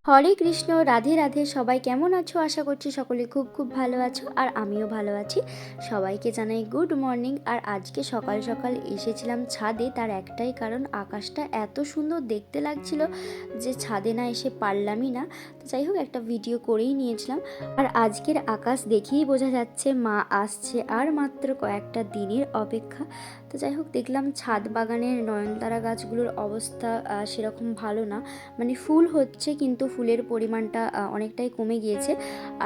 হরে কৃষ্ণ, রাধে রাধে। সবাই কেমন আছো? আশা করছি সকলে খুব খুব ভালো আছো, আর আমিও ভালো আছি। সবাইকে জানাই গুড মর্নিং। আর আজকে সকাল সকাল এসেছিলাম ছাদে, তার একটাই কারণ, আকাশটা এত সুন্দর দেখতে লাগছিল যে ছাদে না এসে পারলামই না। তো যাই হোক, একটা ভিডিও করেই নিয়েছিলাম। আর আজকের আকাশ দেখেই বোঝা যাচ্ছে মা আসছে, আর মাত্র কয়েকটা দিনের অপেক্ষা। তো যাই হোক, দেখলাম ছাদ বাগানের নয়নতারা গাছগুলোর অবস্থা সেরকম ভালো না। মানে ফুল হচ্ছে কিন্তু ফুলের পরিমাণটা অনেকটাই কমে গিয়েছে।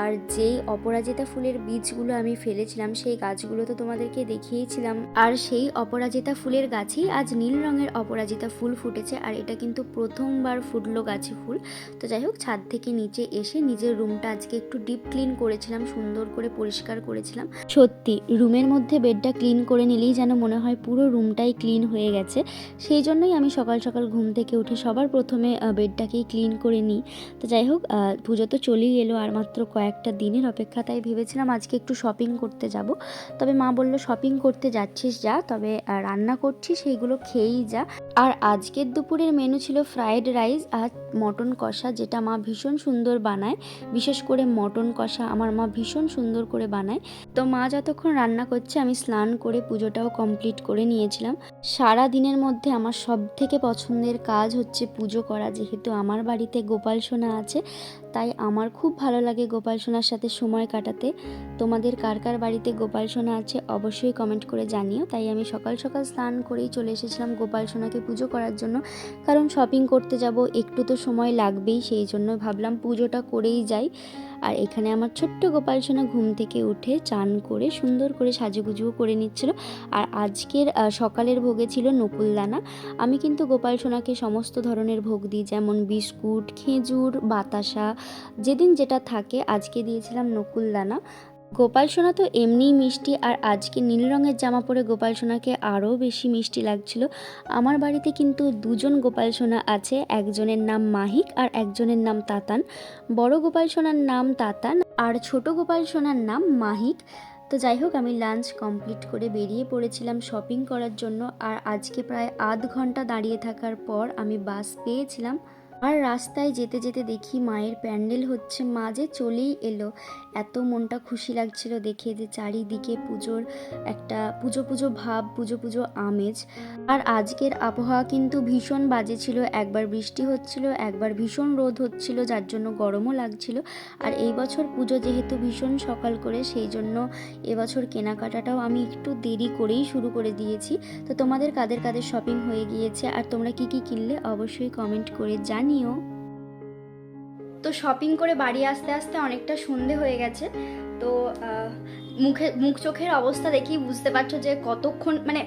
আর যেই অপরাজিতা ফুলের বীজগুলো আমি ফেলেছিলাম সেই গাছগুলো তো তোমাদেরকে দেখিয়েছিলাম, আর সেই অপরাজিতা ফুলের গাছেই আজ নীল রঙের অপরাজিতা ফুল ফুটেছে। আর এটা কিন্তু প্রথমবার ফুটলো গাছে ফুল। তো যাই হোক, ছাদ থেকে নিচে এসে নিজের রুমটা আজকে একটু ডিপ ক্লিন করেছিলাম, সুন্দর করে পরিষ্কার করেছিলাম। সত্যি রুমের মধ্যে বেডটা ক্লিন করে নিলেই যেন মনে হয় পুরো রুমটাই ক্লিন হয়ে গেছে। সেই জন্যই আমি সকাল সকাল ঘুম থেকে উঠে সবার প্রথমে বেডটাকেই ক্লিন করে নিই। তো যাই হোক, পুজো তো চলেই এলো, আর মাত্র কয়েকটা দিনের অপেক্ষা। তাই ভেবেছিলাম আজকে একটু শপিং করতে যাব। তবে মা বলল, শপিং করতে যাচ্ছিস যা, তবে রান্না করছি সেইগুলো খেয়েই যা। আর আজকের দুপুরের মেনু ছিল ফ্রায়েড রাইস আর মটন কষা, যেটা মা ভীষণ সুন্দর বানায়। বিশেষ করে মটন কষা আমার মা ভীষণ সুন্দর করে বানায়। তো মা যতক্ষণ রান্না করছে আমি স্নান করে পুজোটাও কমপ্লিট করে নিয়েছিলাম। সারা দিনের মধ্যে আমার সব থেকে পছন্দের কাজ হচ্ছে পুজো করা। যেহেতু আমার বাড়িতে গোপাল সোনা আছে, তাই আমার খুব ভালো লাগে গোপাল সোনার সাথে সময় কাটাতে। তোমাদের কার কার বাড়িতে গোপাল সোনা আছে অবশ্যই কমেন্ট করে জানিও। তাই আমি সকাল সকাল স্নান করেই চলে এসেছিলাম গোপাল সোনাকে পুজো করার জন্য, কারণ শপিং করতে যাব, একটু তো সময় লাগবেই। সেই জন্য ভাবলাম পুজোটা করেই যাই। আর এখানে আমার ছোট্ট গোপাল সোনা ঘুম থেকে উঠে চান করে সুন্দর করে সাজুগুজুও করে নিচ্ছিল। আর আজকের সকালের ভোগে ছিল নকুলদানা। আমি কিন্তু গোপাল সোনাকে সমস্ত ধরনের ভোগ দিই, যেমন বিস্কুট, খেজুর, বাতাসা, যেদিন যেটা থাকে। আজকে দিয়েছিলাম নকুলদানা। গোপাল সোনা তো এমনিই মিষ্টি, আর আজকে নীল রঙের জামা পরে গোপাল সোনাকে আরও বেশি মিষ্টি লাগছিল। আমার বাড়িতে কিন্তু দুজন গোপাল সোনা আছে, একজনের নাম মাহিক আর একজনের নাম তাতান। বড় গোপাল সোনার নাম তাতান আর ছোট গোপাল সোনার নাম মাহিক। তো যাই হোক, আমি লাঞ্চ কমপ্লিট করে বেরিয়ে পড়েছিলাম শপিং করার জন্য। আর আজকে প্রায় আধ ঘন্টা দাঁড়িয়ে থাকার পর আমি বাস পেয়েছিলাম। আর রাস্তায় যেতে যেতে দেখি মায়ের প্যান্ডেল হচ্ছে, মা যে চলেই এলো। এত মনটা খুশি লাগছিল দেখে, যে চারিদিকে পুজোর একটা পুজো পুজো ভাব, পুজো পুজো আমেজ। আর আজকের আবহাওয়া কিন্তু ভীষণ বাজে ছিল, একবার বৃষ্টি হচ্ছিল, একবার ভীষণ রোদ হচ্ছিল, যার জন্য গরমও লাগছিল। আর এই বছর পুজো যেহেতু ভীষণ সকাল করে, সেই জন্য এবছর কেনাকাটাটাও আমি একটু দেরি করেই শুরু করে দিয়েছি। তো তোমাদের কাদের কাদের শপিং হয়ে গিয়েছে আর তোমরা কি কি কিনলে অবশ্যই কমেন্ট করে জানিও। তো শপিং করে বাড়ি আসতে আসতে অনেকটা সন্ধে হয়ে গেছে। তো মুখ চোখের অবস্থা দেখেই বুঝতে পারছো যে কতক্ষণ, মানে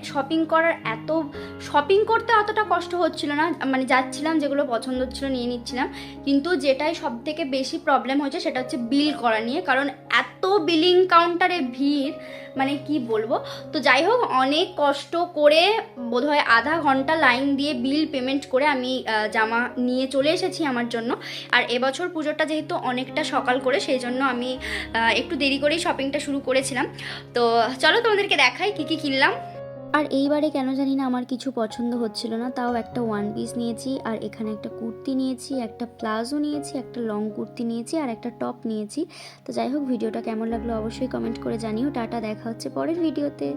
শপিং করতে অতটা কষ্ট হচ্ছিল না। মানে যাচ্ছিলাম, যেগুলো পছন্দ হচ্ছিল নিয়ে নিচ্ছিলাম। কিন্তু যেটাই সব থেকে বেশি প্রবলেম হয়েছে সেটা হচ্ছে বিল করা নিয়ে, কারণ এত বিলিং কাউন্টারে ভিড়, মানে কি বলবো। তো যাই হোক, অনেক কষ্ট করে বোধহয় আধা ঘন্টা লাইন দিয়ে বিল পেমেন্ট করে আমি জামা নিয়ে চলে এসেছি আমার জন্য। আর এবছর পুজোটা যেহেতু অনেকটা সকাল করে, সেই জন্য আমি একটু দেরি করেই শপিংটা শুরু করেছিলাম। তো চলো তোমাদেরকে দেখাই কি কি কিনলাম। আর এইবারে কেন জানি না আমার কিছু পছন্দ হচ্ছিল না, তাও একটা ওয়ান পিস নিয়েছি, আর এখানে একটা কুর্তি নিয়েছি, একটা প্লাজো নিয়েছি, একটা লং কুর্তি নিয়েছি, আর একটা টপ নিয়েছি। তো যাই হোক, ভিডিওটা কেমন লাগলো অবশ্যই কমেন্ট করে জানিও। টাটা, দেখা হচ্ছে পরের ভিডিওতে।